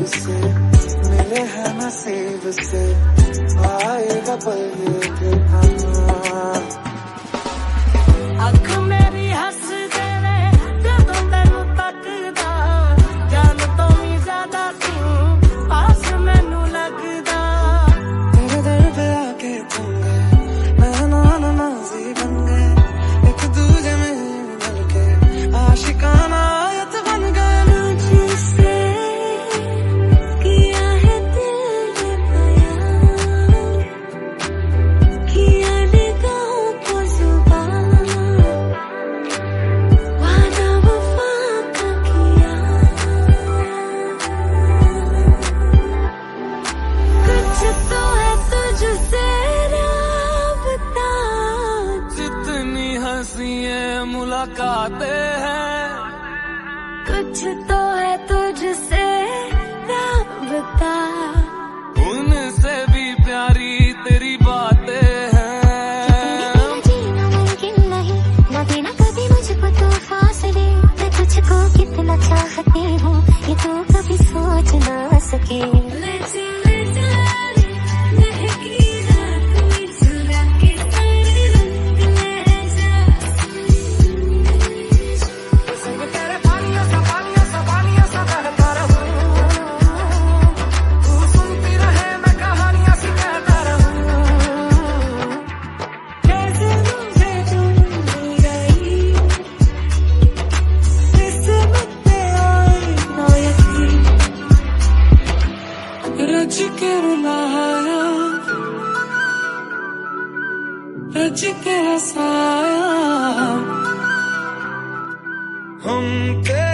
मिले हैं नसीब से आएगा पल ये फिर आना। अख मेरी हस देवे जदों तैनू तकदा, जान तो भी ज्यादा तू पास मैनू लगदा। तेरे दर पे आके थम गए, नैना नमाज़ी बन गए, एक दूजे में मिल के आशिकाना आयत बन गए। मुझसे किया है दिल ने बयां, किया निगाहों को जुबान, वादा वफा का किया। कुछ तो है तुझसे राबता, जितनी हंसी है मुलाकातें हैं, कुछ तो है तुझसे राबता, उनसे भी प्यारी तेरी बातें हैं। जीना मुमकिन नहीं, न देना कभी मुझको तो फासले। मैं तुझको कितना चाहती हूँ ये तू कभी सोच ना सके। ले चले महकी रात में चुरा के सारे रंग ले जा। संग तेरे पानियों सा बहता रहूं, तू सुनती रहे मैं कहानियां सी कहता रहूं। कैसे मुझे तुम गई, किस्मत में आई ना यकीन। रज के रुलाया, रज के हंसाया, हम तेरे